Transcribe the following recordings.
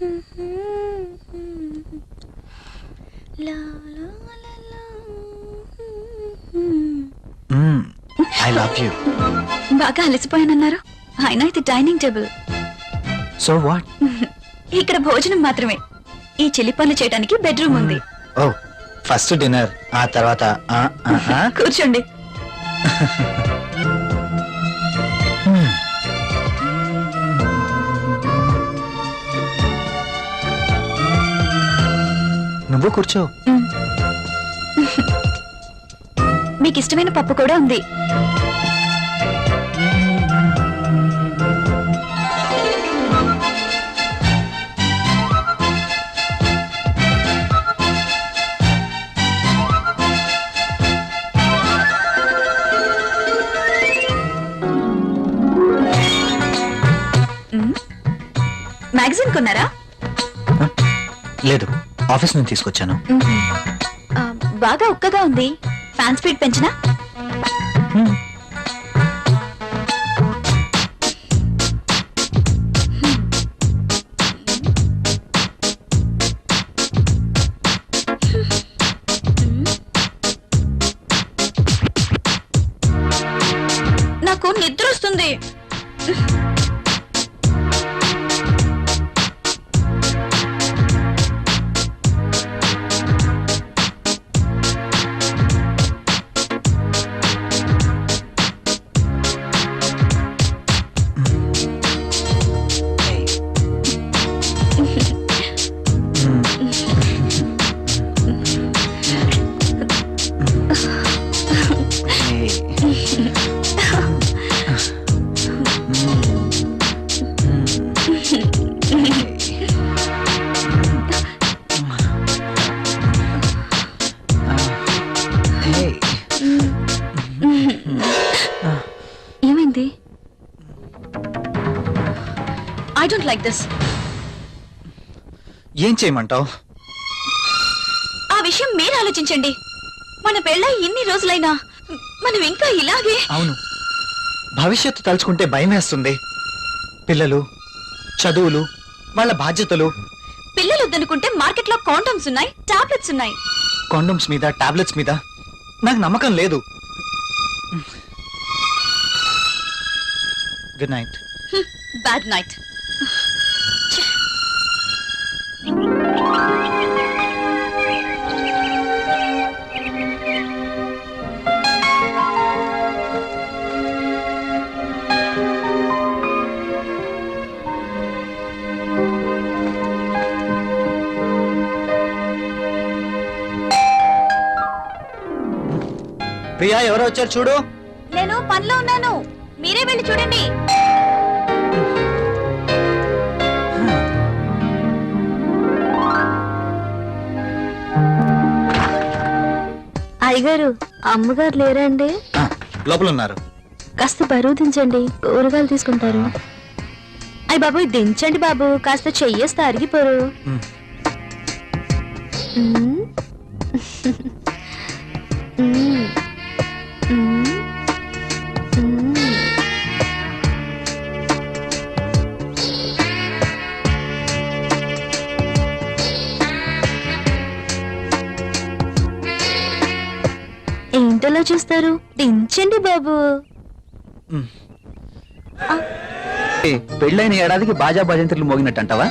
I love you. బాగా అలసిపోయానన్నారు. అయినా ఇది డైనింగ్ టేబుల్, సో వాట్? ఇక్కడ భోజనం మాత్రమే. ఈ చిలి పనులు చేయడానికి బెడ్రూమ్ ఉంది. ఓ, ఫస్ట్ డిన్నర్, ఆ తర్వాత కూర్చోండి. నువ్వు కూర్చో. మీకు ఇష్టమైన పప్పు కూడా ఉంది. మ్యాగజైన్ కొన్నారా? లేదు, ఆఫీస్ నుంచి తీసుకొచ్చాను. ఆ, బాగా ఉక్కగా ఉంది. ఫ్యాన్ స్పీడ్ పెంచినా? నాకు నిద్ర వస్తుంది. ఏమైంది? I don't like this. ఏం చేయమంటావు? ఆ విషయం మీరు ఆలోచించండి. మన పెళ్ళై ఇన్ని రోజులైనా మనం ఇంకా ఇలాగే. అవును, భవిష్యత్తు తలుచుకుంటే భయం వేస్తుంది. పిల్లలు, చదువులు, వాళ్ళ బాధ్యతలు. పిల్లలు వద్దనుకుంటే మార్కెట్ లో కాండమ్స్ ఉన్నాయి, టాబ్లెట్స్ ఉన్నాయి. కాండమ్స్ మీద, టాబ్లెట్స్ మీద నాకు నమ్మకం లేదు. Good night. Bad night. Priya, ఎవరో వచ్చారు చూడు. నేను పనిలో ఉన్నాను, మీరే వెళ్ళి చూడండి. అయ్యగారు, అమ్మగారు లేరండి? లోపల ఉన్నారు. కాస్త బరువు దించండి, కూరగాయలు తీసుకుంటారు. అయ్య బాబు, దించండి బాబు, కాస్త చెయ్యేస్తే అరిగిపోరు. మ్. మ్. మ్. మ్. మ్. ఏంటలా చూస్తారు? దించండి బాబు. పెళ్ళైన ఏడాదికి బాజా భజంత్రులు మోగినట్టు అంటావా?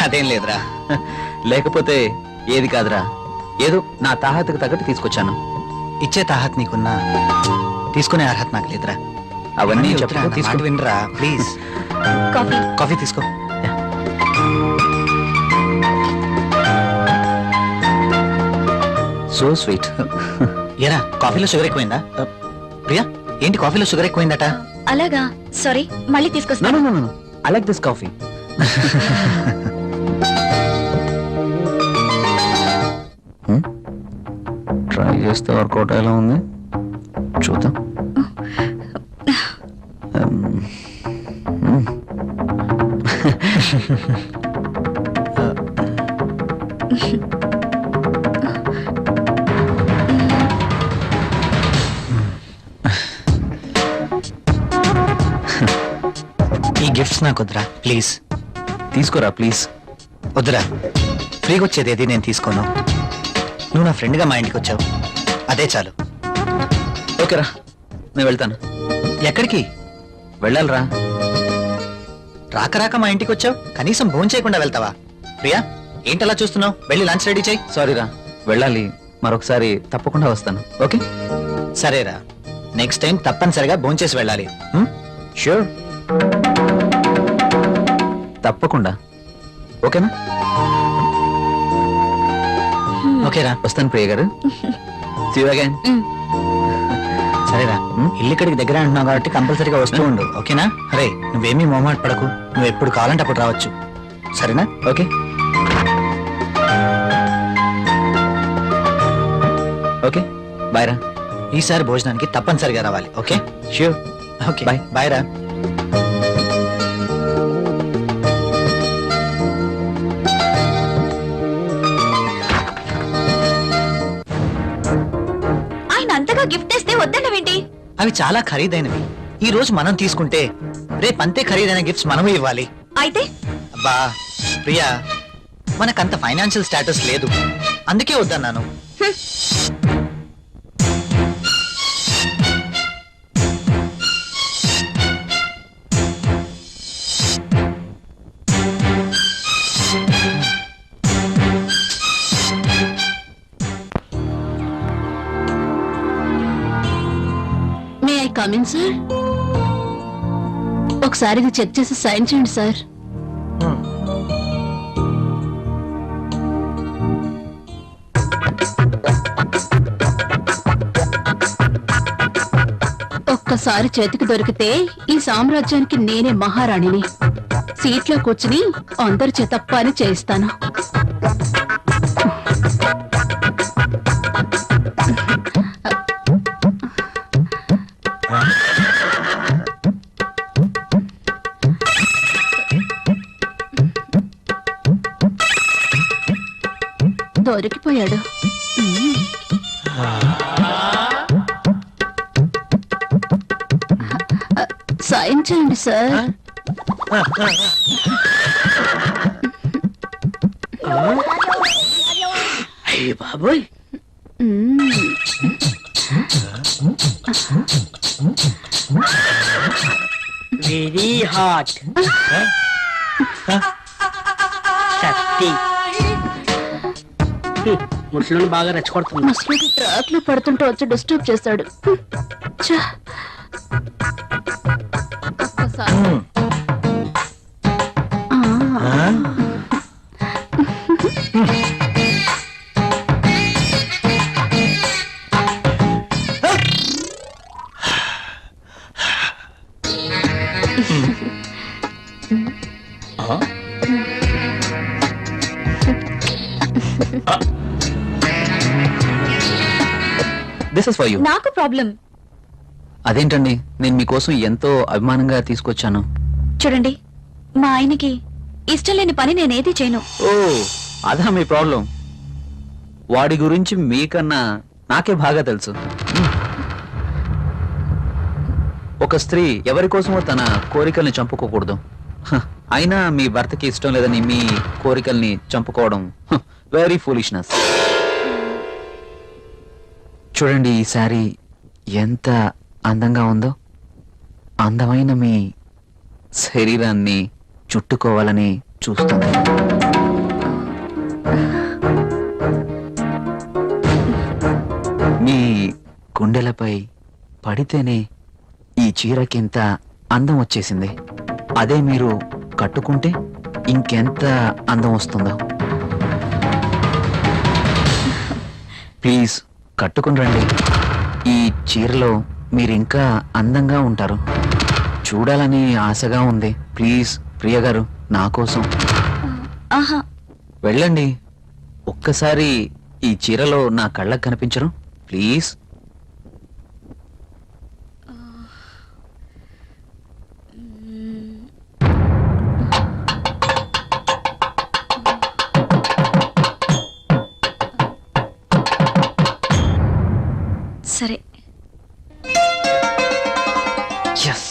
అదేం లేదురా. లేకపోతే ఏది కాదురా, ఏదో నా తాహతకు తగ్గట్టు తీసుకొచ్చాను. ఇచ్చే తాహత్ నీకున్నా, తీసుకునే అర్హత నాకు లేదురా. అవన్నీ వద్దురా, చెప్పు, నా మాట తీసుకో. వినరా ప్లీజ్. కాఫీ. కాఫీ తీసుకో. So sweet. ఏరా, కాఫీలో షుగర్ ఎక్కువైందా? ప్రియా, ఏంటి కాఫీలో షుగర్ ఎక్కువైందట? అలాగా, సారీ, మళ్ళీ తీసుకొస్తాను. I like this coffee. Try చేస్తే వర్కౌట్ ఎలా ఉంది చూద్దాం. ఈ గిఫ్ట్స్ నాకు వద్దురా ప్లీజ్. తీసుకోరా ప్లీజ్. వద్దురా, ఫ్రీగా వచ్చేది ఏది నేను తీసుకోను. నువ్వు నా ఫ్రెండ్గా మా ఇంటికి వచ్చావు, అదే చాలు. ఓకేరా, నేను వెళ్తాను. ఎక్కడికి? వెళ్ళాలిరా. రాక రాక మా ఇంటికి వచ్చావు, కనీసం భోజనం చేయకుండా వెళ్తావా? ప్రియా, ఏంటలా చూస్తున్నావు? వెళ్ళి లంచ్ రెడీ చేయి. సారీరా, వెళ్ళాలి. మరొకసారి తప్పకుండా వస్తాను. ఓకే? సరేరా, నెక్స్ట్ టైం తప్పనిసరిగా భోంచేసి వెళ్ళాలి. ష్యూర్, తప్పకుండా. ఓకేనా? ఓకేరా, వస్తాను ప్రియ గారు. See you again. సరేరా. ఇల్లు ఇక్కడికి దగ్గర అంటున్నావు కాబట్టి కంపల్సరీగా వస్తూ ఉండు. ఓకేనా? అరే, నువ్వేమీ మొహమాట పడకు, నువ్వు ఎప్పుడు కావాలంటే అప్పుడు రావచ్చు. సరేనా? ఓకే ఓకే, బాయ్ రా. ఈసారి భోజనానికి తప్పనిసరిగా రావాలి. Okay? Sure. Okay, Bye. Bye రా. ఆయన అంతగా గిఫ్ట్ ఇస్తే వద్దన్నవేంటి? అవి చాలా ఖరీదైనవి. ఈ రోజు మనం తీసుకుంటే రేపు అంతే ఖరీదైన గిఫ్ట్స్ మనము ఇవ్వాలి. అయితే అబ్బా ప్రియా, మనకంత ఫైనాన్షియల్ స్టేటస్ లేదు, అందుకే వద్దన్నాను. May I come in sir? ఒకసారి ఇది చెక్ చేసి సైన్ చేయండి సార్. ఒక్కసారి చేతికి దొరికితే ఈ సామ్రాజ్యానికి నేనే మహారాణిని. సీట్లో కూర్చుని అందరి చేత పని చేయిస్తాను. దొరికిపోయాడు. సైన్ చేయండి సార్. అయ్య బాబోయ్, వెరీ హాట్. శక్తి ముసలిని బాగా రెచ్చగొడుతుంది. ముసలికి ట్రాక్ లో పడుతుంటే వచ్చి డిస్టర్బ్ చేస్తాడు. ఛ! ఒక్కసారి. ఆ. This is for you. నాకు ప్రాబ్లం. అదేంటండి, నేను మీకోసం ఎంతో అభిమానంగా తీసుకొచ్చాను. చూడండి, మా ఆయనకి ఇష్టం లేని పని నేనేది చేయను. ఓ, అదా మీ ప్రాబ్లం? వాడి గురించి మీకన్నా నాకే బాగా తెలుసు. ఒక స్త్రీ ఎవరి కోసమో తన కోరికల్ని చంపుకోకూడదు. అయినా మీ భర్తకి ఇష్టం లేదని మీ కోరికల్ని చంపుకోవడం వెరీ ఫూలిష్నెస్. చూడండి, ఈ శారీ ఎంత అందంగా ఉందో. అందమైన మీ శరీరాన్ని చుట్టుకోవాలని చూస్తుంది. మీ గుండెలపై పడితేనే ఈ చీరకింత అందం వచ్చేసింది. అదే మీరు కట్టుకుంటే ఇంకెంత అందం వస్తుందో. ప్లీజ్ కట్టుకుని రండి. ఈ చీరలో మీరు ఇంకా అందంగా ఉంటారు. చూడాలని ఆశగా ఉంది. ప్లీజ్ ప్రియ గారు, నా కోసం ఆహా, వెళ్ళండి. ఒక్కసారి ఈ చీరలో నా కళ్ళకు కనిపించరు? ప్లీజ్. సరే. Yes.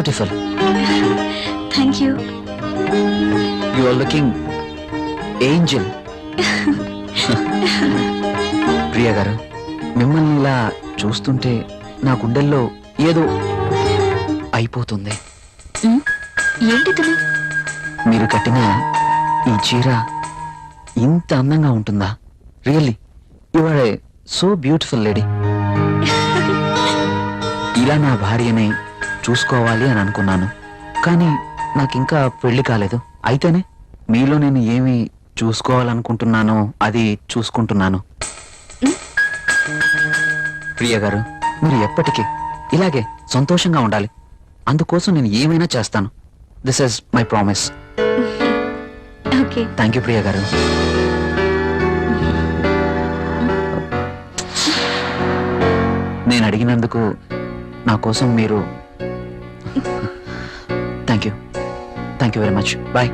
Beautiful. Thank you. You are looking angel. Priya గారు, మిమ్మల్ని ఇలా చూస్తుంటే నా గుండెల్లో ఏదో అయిపోతుంది. ఏంటి తను? మీరు కట్టిన ఈ చీర ఇంత అందంగా ఉంటుందా? Really you are a so beautiful lady. ఇలా నా భార్యని చూసుకోవాలి అని అనుకున్నాను, కానీ నాకింకా పెళ్లి కాలేదు. అయితేనే మీలో నేను ఏమి చూసుకోవాలనుకుంటున్నానో అది చూసుకుంటున్నాను. ప్రియ గారు, మీరు ఎప్పటికీ ఇలాగే సంతోషంగా ఉండాలి. అందుకోసం నేను ఏమైనా చేస్తాను. This is my promise. Okay. Thank you Priya గారు. నేను అడిగినందుకు నా కోసం మీరు thank you very much. Bye.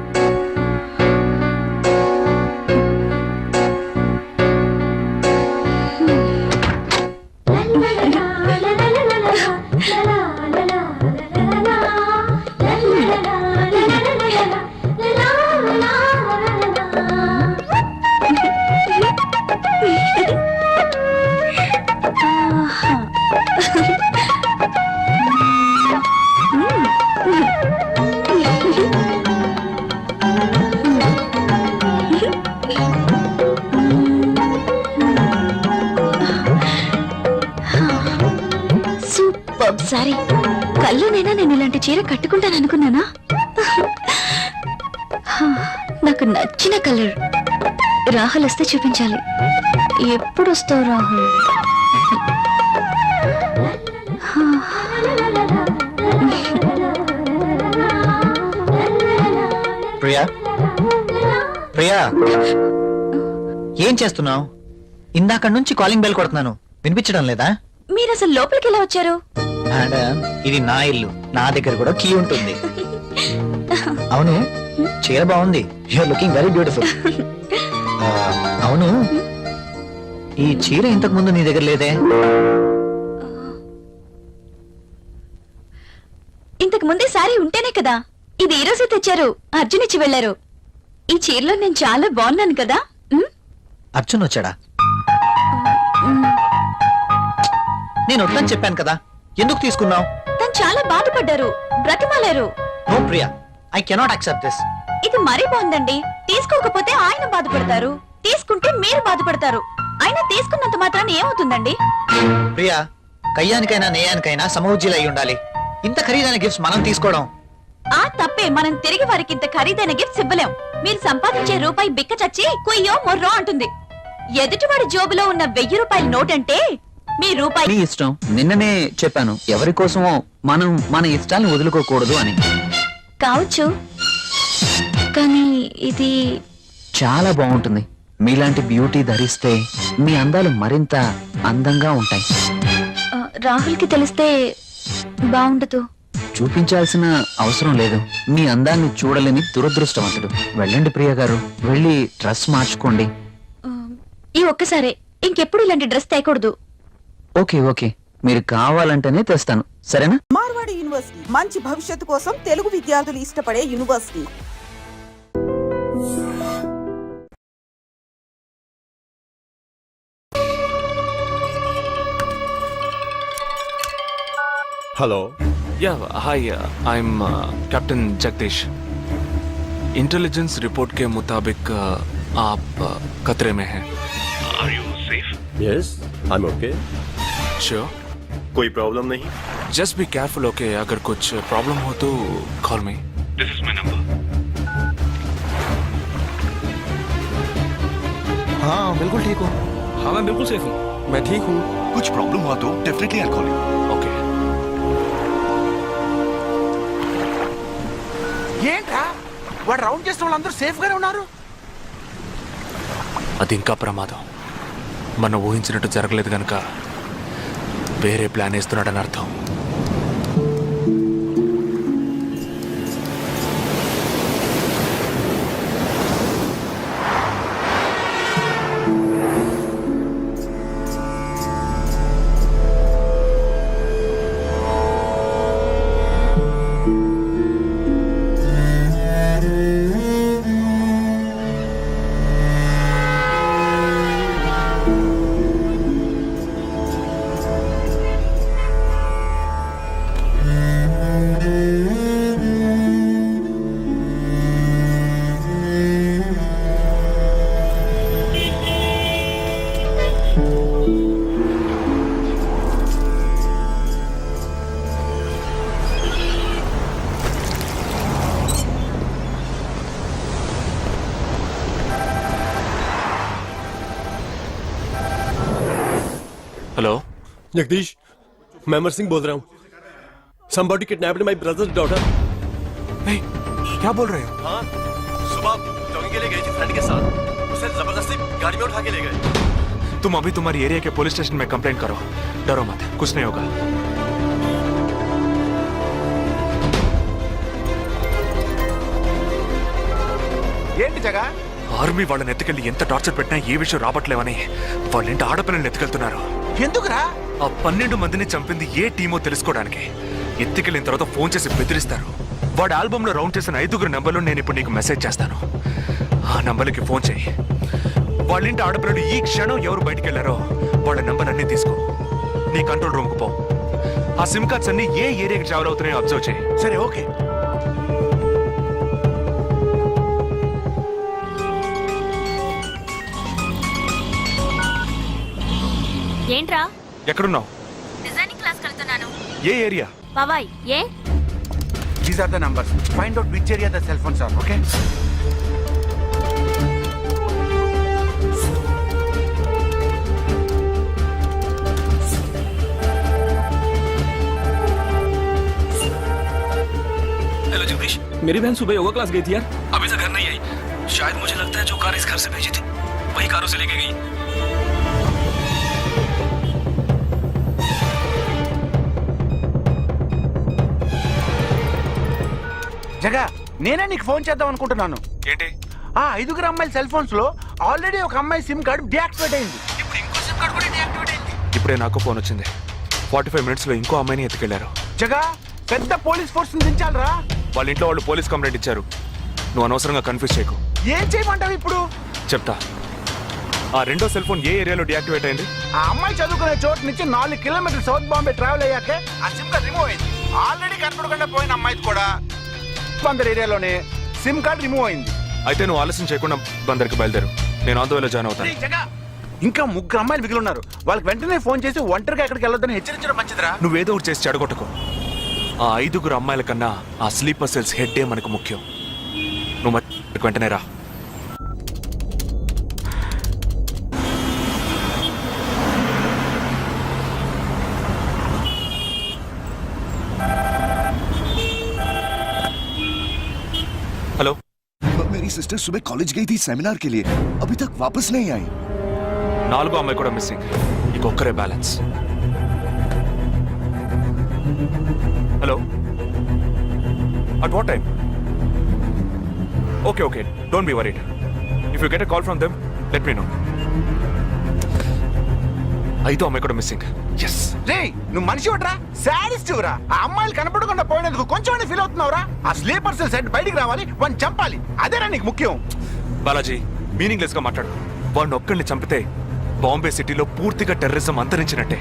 Super sorry. కల్లోనైనా నేను ఇలాంటి చీర కట్టుకుంటాను అనుకున్నానా? నాకు నచ్చిన కలర్. రాహుల్ వస్తే చూపించాలి. ఎప్పుడు వస్తావు రాహుల్? ప్రియా, ప్రియా, ఏం చేస్తున్నావు? ఇందాక నుంచి కాలింగ్ బెల్ కొడుతున్నాను, వినిపించడం లేదా? మీరు అసలు లోపలికి ఎలా వచ్చారు? మేడం, ఇది నా ఇల్లు, నా దగ్గర కూడా కీ ఉంటుంది. అవును, చీర బాగుంది. You are looking very beautiful. అవును, ఈ చీర ఇంతకు ముందు నీ దగ్గర లేదే? ఇంతకు ముందే సారీ ఉంటేనే కదా. ఇది ఈ రోజే తెచ్చారు. అర్జున్ ఇచ్చి వెళ్లారు. ఈ చీరలో నేను చాలా బాగున్నాను కదా. అర్జున్ వచ్చాడా? నేను వద్దని చెప్పాను కదా, ఎందుకు తీసుకున్నావు? తను చాలా బాధపడ్డారు, బ్రతిమాలారు. No Priya, I cannot accept this. ఇది మరీ బాగుందండి. తీసుకోకపోతే ఆయన బాధపడతారు, తీసుకుంటే మీరు బాధపడతారు. అయినా తీసుకున్నంత మాత్రాన్ని ఏమవుతుందండి? ప్రియా, కయ్యానికైనా నేయానికైనా సమౌజ్జీలు అయి ఉండాలి. ఇంత ఖరీదైన గిఫ్ట్స్ మనం తీసుకోవడం ఆ తప్పే. మనం తిరిగి వారికి ఇంత ఖరీదైన గిఫ్ట్స్ ఇవ్వలేం. మీరు సంపాదించే రూపాయి బిక్క చచ్చి కుయ్యో మొర్రో అంటుంది. ఎదుటివాడి జోబులో ఉన్న 1000 రూపాయల నోట్ అంటే మీ రూపాయి. మీ ఇష్టం. నిన్ననే చెప్పాను, ఎవరి కోసమో మనం మన ఇష్టాలను వదులుకోకూడదు అని. కావచ్చు, కానీ ఇది చాలా బాగుంటుంది. మీలాంటి బ్యూటీ ధరిస్తే మీ అందాలు మరింత అందంగా ఉంటాయి. రాహుల్ కి తెలిస్తే బాగుండదు. చూపించాల్సిన అవసరం లేదు. మీ అందాన్ని చూడలేని దురదృష్టవంతుడు. వెళ్ళండి ప్రియ గారు, వెళ్ళి డ్రెస్ మార్చుకోండి. ఈ ఒక్కసారే, ఇంకెప్పుడు ఇలాంటి డ్రెస్ తేకూడదు. ఓకే, మీరు కావాలంటేనే తెస్తాను, సరేనా? మార్వాడి యూనివర్సిటీ మంచి భవిష్యత్తు కోసం తెలుగు విద్యార్థులు ఇష్టపడే university. Hello. Yeah, hi. I'm Captain Jagdish. Intelligence report के मुताबिक आप खतरे में हैं. Are you safe? Yes, I am okay. Sure. कोई प्रॉब्लम नहीं. Just be careful, okay? अगर कुछ प्रॉब्लम हो तो call me. This is my number. हाँ, बिल्कुल ठीक हूँ. हाँ, मैं बिल्कुल सेफ हूँ. मैं ठीक हूँ. कुछ प्रॉब्लम हुआ तो definitely I call you. Okay. ఏంట్రా వాడు రౌండ్ చేసిన వాళ్ళందరూ సేఫ్ గానే ఉన్నారు? అది ఇంకా ప్రమాదం. మనం ఊహించినట్టు జరగలేదు కనుక వేరే ప్లాన్ వేస్తున్నాడని అర్థం. जगदीश मैं अमर सिंह बोल रहा हूँ somebody kidnapped my brother's daughter नहीं, क्या बोल रहे हो? हाँ सुबह जॉगिंग के लिए गई थी फ्रेंड के साथ उसे जबरदस्ती गाड़ी में उठा के ले गए तुम अभी तुम्हारी एरिया के पुलिस स्टेशन में कंप्लेंट करो, डरो मत, कुछ नहीं होगा। ఏంటి జగా ఆర్మీ వాళ్ళని ఎత్తుకెళ్ళి ఎంత టార్చర్ పెట్టినా ఏ విషయం రాబట్లేవని వాళ్ళేంటి ఆడపిల్లల్ని ఎత్తుకెళ్తున్నారు. ఎందుకురా ఆ 12 మందిని చంపింది ఏ టీమో తెలుసుకోవడానికి. ఎత్తుకెళ్ళిన తర్వాత ఫోన్ చేసి బెదిరిస్తారు. వాడి ఆల్బమ్ లో రౌండ్ చేసిన 5 నంబర్లు నేను ఇప్పుడు నీకు మెసేజ్ చేస్తాను. ఆ నంబర్లకి ఫోన్ చేయి. వాళ్ళింటి ఆడపిల్లలు ఈ క్షణం ఎవరు బయటికి వెళ్ళారో వాళ్ళ నంబర్ అన్ని తీసుకో. నీ కంట్రోల్ రూమ్ కు పో. ఆ సిమ్ కార్డ్స్ అన్ని ఏ ఏరియాకి ట్రావెల్ అవుతున్నాయో అబ్జర్వ్ చేయి. సరే ఓకే ఏంట్రా? ఎక్కడున్నావు? డిజైనింగ్ క్లాస్ వెళ్తున్నాను. ఏ ఏరియా? పవాయ్. ఏ? These are the numbers find out which area the cell phones are okay hello Jagdish, मेरी बहन सुबह योगा क्लास गई थी यार, अभी तक घर नहीं आई। शायद मुझे लगता है जो कार इस घर से भेजी थी वही कारों से लेके गई। జగా నేనే నీకు ఫోన్ చేద్దాం అనుకుంటున్నాను. ఏంటి? ఆ 5 అమ్మాయిల సెల్ ఫోన్స్ లో ఆల్రెడీ ఒక అమ్మాయి సిమ్ కార్డ్ డియాక్టివేట్ అయింది. ఇప్పుడు ఇంకో సిమ్ కార్డ్ కూడా డియాక్టివేట్ అయింది. ఇప్పుడే నాకు ఫోన్ వచ్చింది. 45 మినిట్స్ లో ఇంకో అమ్మాయిని ఎత్తుకెళ్లారు. జగా పెద్ద పోలీస్ ఫోర్స్ దించాలరా. వాళ్ళ ఇంట్లో వాళ్ళు పోలీస్ కంప్లైంట్ ఇచ్చారు. నువ్వు అనవసరంగా కన్ఫ్యూజ్ చేయకు. ఏం చేయమంటావు ఇప్పుడు? చెప్తా. ఆ రెండో సెల్ ఫోన్ ఏ ఏరియాలో డియాక్టివేట్ అయింది? ఆ అమ్మాయి చదువుకునే చోటు నుంచి 4 కిలోమీటర్లు సౌత్ బాంబే ట్రావెల్ అయ్యాకే ఆ సిమ్ కార్డ్ రిమూవ్ అయింది. ఆల్రెడీ కనపడకుండా పోయిన అమ్మాయి కూడా బందర్ ఏరియాలోనే సిమ్ కార్డ్ రిమూవ్ అయింది. అయితే నువ్వు ఆలస్యం చేయకుండా బందర్కి బయలుదేరు. నేను ఆందోళన జాయిన్ అవుతాను. ఇంకా 3 అమ్మాయిలు మిగిలి ఉన్నారు. వాళ్ళకి వెంటనే ఫోన్ చేసి ఒంటరిగా ఎక్కడికి వెళ్ళొద్దని హెచ్చరించడం మంచిదిరా. నువ్వేదో ఒకటి చేసి చెడగొట్టుకో. ఆ 5 అమ్మాయిల కన్నా ఆ స్లీపర్ సెల్స్ హెడ్ ఏ మనకు ముఖ్యం. నువ్వు వెంటనే రా. हेलो, मेरी सिस्टर सुबह कॉलेज गई थी सेमिनार के लिए, अभी तक वापस नहीं आई. 4 అమ్మాయి కూడా మిస్సింగ్. ఇంకొక్కరే balance. Hello, at what time? Okay okay, don't be worried. If you get a call from them let me know. 5 అమ్మాయి కూడా మిస్సింగ్. ఎస్. రే నువ్వు మనిషి ఒకట్రా, సాడిస్ట్ రా. ఆ అమ్మాయిలు కనపడకుండా పోయినందుకు కొంచెం ఫీల్ అవుతున్నావురా. ఆ స్లీపర్ సెల్ సెట్ బయటికి రావాలి, వాడిని చంపాలి. అదేరా నీకు ముఖ్యం. బాలాజీ, మీనింగ్లెస్ గా మాట్లాడు. వాడిని ఒక్కడిని చంపితే బాంబే సిటీలో పూర్తిగా టెర్రరిజం అంతరించినట్టే.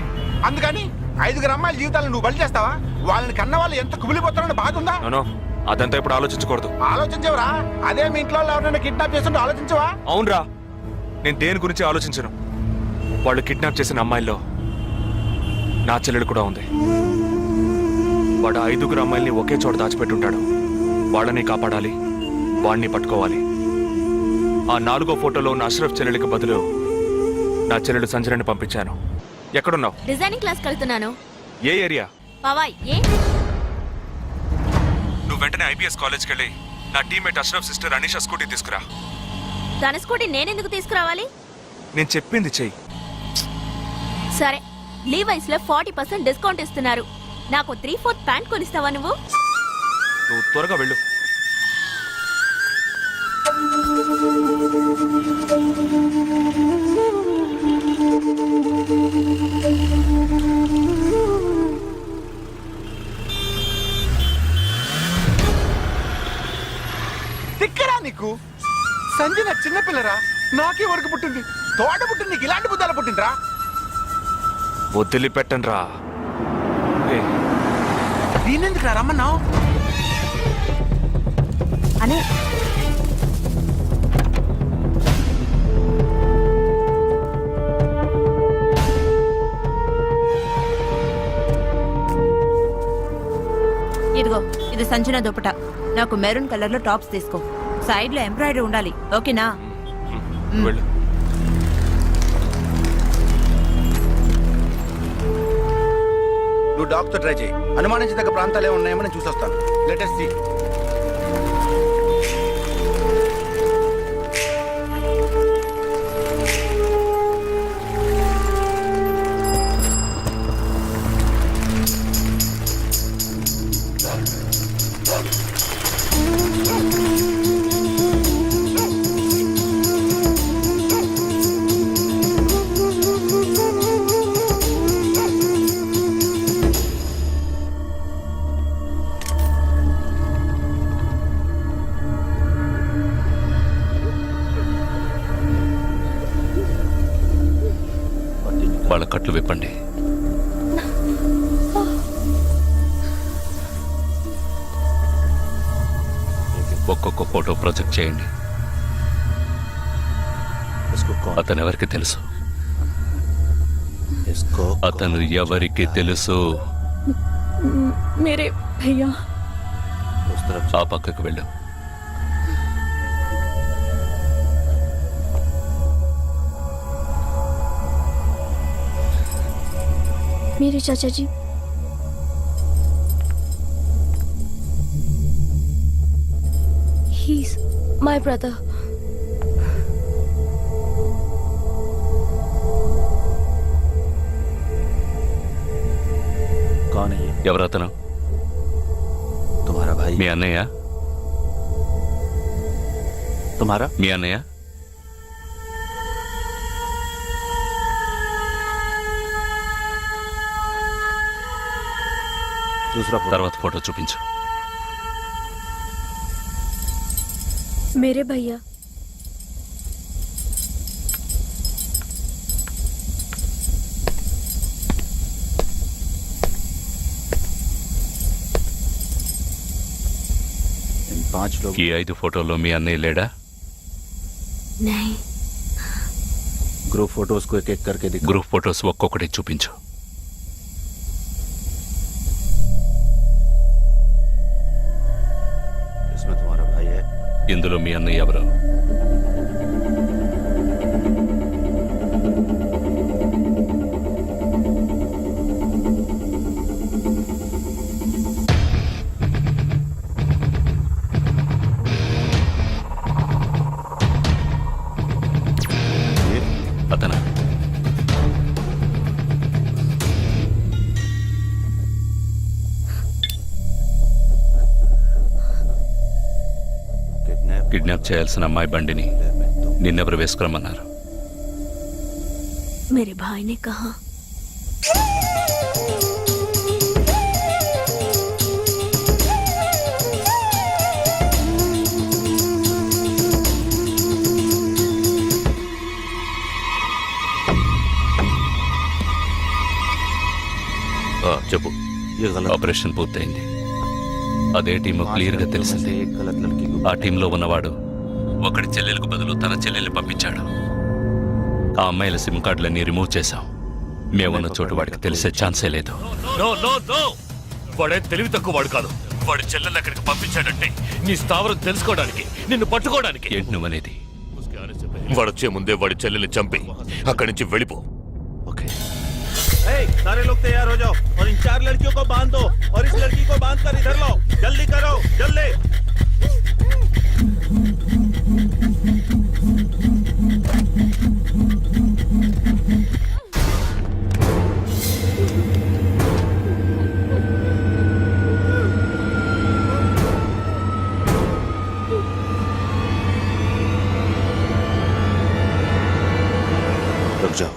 అందుకని 5 అమ్మాయిల జీవితాలను నువ్వు బలి చేస్తావా? వాళ్ళని కన్న వాళ్ళు ఎంత కుమిలిపోతారని బాధ ఉందా? నో, అదంతా ఇప్పుడు ఆలోచించకూడదు. ఆలోచించవరా? అదే మీ ఇంట్లో ఎవరైనా కిడ్నాప్ చేస్తుంటే ఆలోచించవా? అవునరా, నేను దేని గురించి ఆలోచించను. వాళ్ళు కిడ్నాప్ చేసిన అమ్మాయిల్లో నా చెల్లెలు కూడా ఉంది. వాడు 5 అమ్మాయిల్ని ఒకే చోట దాచిపెట్టుంటాడు. వాళ్ళని కాపాడాలి, వాడిని పట్టుకోవాలి. ఆ 4వ ఫోటోలో ఉన్న అష్రఫ్ చెల్లెలికి బదులు నా చెల్లెలు సంజనని పంపించాను. ఎక్కడున్నావు? డిజైనింగ్ క్లాస్ వెళ్తున్నాను. ఏ ఏరియా? పవాయ్. ఏ? నువ్వు వెంటనే ఐపీఎస్ కాలేజ్కి వెళ్ళి నా teammate Ashraf sister Anisha scooty తీసుకురా. తన స్కూటీ నేనెందుకు తీసుకురావాలి? నేను చెప్పింది చెయ్యి. సరే, లీవైస్ లో 40% డిస్కౌంట్ ఇస్తున్నారు. నాకు 3/4 ప్యాంట్ కొనిస్తావా నువ్వు? నువ్వు త్వరగా వెళ్ళు. తిక్కరా నీకు? సంజన చిన్నపిల్లరా, నాకే వరకు పుట్టింది. తోట పుట్టింది, నీకు ఇలాంటి బుద్ధాలు పుట్టిందిరా. వదిలిపెట్టను రా. దీనెందుకు రమ్మన్నావు? అనే ఇదిగో, ఇది సంజన దుపట. నాకు మెరూన్ కలర్ లో టాప్స్ తీసుకో. సైడ్ లో ఎంబ్రాయిడరీ ఉండాలి, ఓకేనా? వెళ్ళు. నువ్వు డాక్టర్ ట్రై చేయి. అనుమానించదగ్గ ప్రాంతాలు ఏమి ఉన్నాయేమో నేను చూసొస్తాను. Latest C. వాళ్ళ కట్లు విప్పండి. ఒక్కొక్క ఫోటో ప్రొజెక్ట్ చేయండి. అతను ఎవరికి తెలుసు? అతను ఎవరికి తెలుసు? మేరే భయ్యా. ఆ పక్కకు వెళ్ళు. मेरे चाचा जी. He's my brother. कौन है ये? ఎవరతను? तुम्हारा भाई. మీ అన్నయ్య? तुम्हारा? మీ అన్నయ్య? दूसरा फोटो. తర్వాత ఫోటో చూపించు. मेरे भैया. इन 5 लोग. ఈ 5 ఫోటోల్లో మీ అన్నయ్య లేడా? नहीं. ग्रुप फोटोज को एक एक करके दिखा. గ్రూప్ ఫోటోస్ ఒక్కొక్కటి చూపించు. इसमें तुम्हारा भाई है. ఇందులో మీ అన్నయ్య ఎవరు? అతను किडनैप. కిడ్నాప్ చేయాల్సిన అమ్మాయి బండిని నిన్నెవరు వేసుకురమ్మన్నారు? मेरे भाई ने कहा. చెప్పు. ఆపరేషన్ పూర్తయింది. అదే టీము క్లియర్ గా తెలిసింది. एक गलत लड़की को. ఆ టీంలో ఉన్నవాడు ఒకడి చెల్లెలకు బదులు తన చెల్లెల్ని పంపించాడు. ఆ అమ్మాయిల సిమ్ కార్డులన్నీ రిమూవ్ చేశాం. మేమున్న చోటు వాడికి తెలిసే ఛాన్సే లేదు. వాడే తెలివి తక్కువ వాడు కాదు. వాడి చెల్లెల్ని అక్కడికి పంపించాడంటే నీ స్థావరం తెలుసుకోవడానికి, నిన్ను పట్టుకోవడానికి. ఏంటి నువ్వనేది? వాడొచ్చే ముందే వాడి చెల్లెల్ని చంపి అక్కడి నుంచి వెళ్ళిపో. ओके. सारे लोग तैयार हो जाओ और इन 4 लड़कियों को बांध दो और इस लड़की को बांध कर इधर लो. जल्दी करो, जल्दी. रुक जाओ.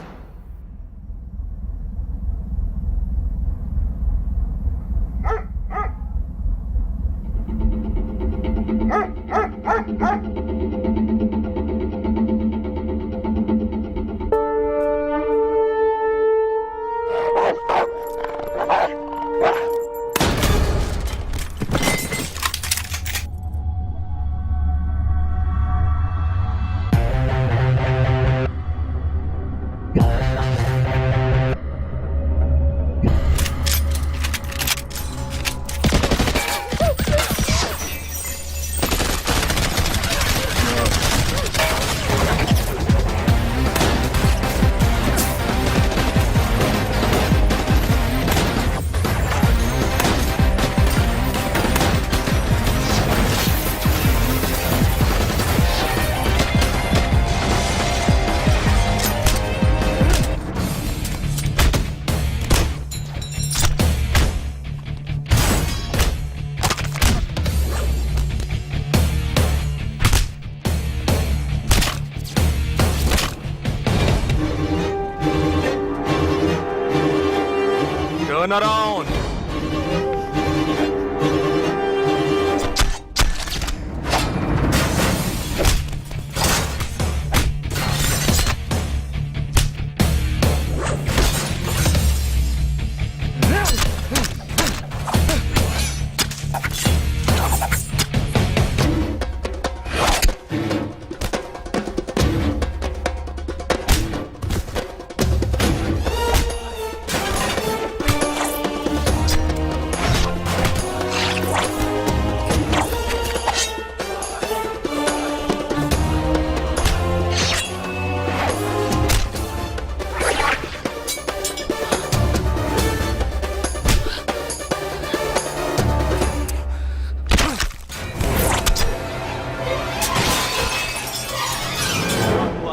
Turn around.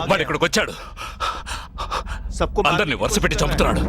వాడు ఇక్కడికి వచ్చాడు, అందరినీ వరుస పెట్టి చంపుతున్నాడు.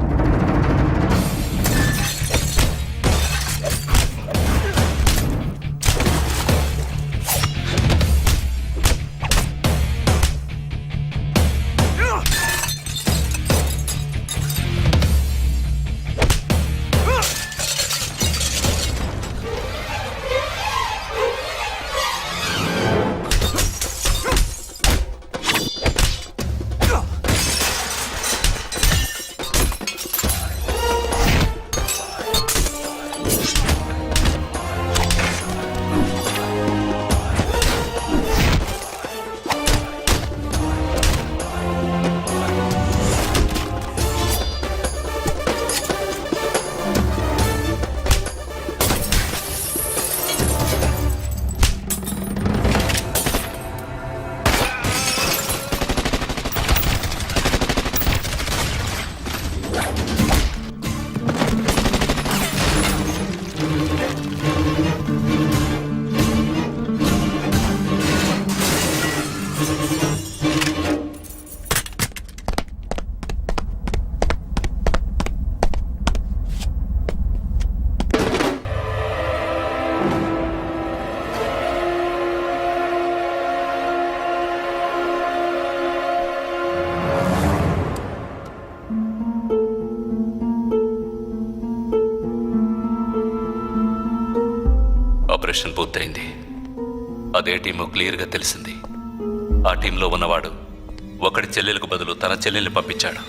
ఆపరేషన్ పూర్తయింది. అదే టీము క్లియర్గా తెలిసింది. ఆ టీంలో ఉన్నవాడు ఒకడి చెల్లెలకు బదులు తన చెల్లెల్ని పంపించాడు.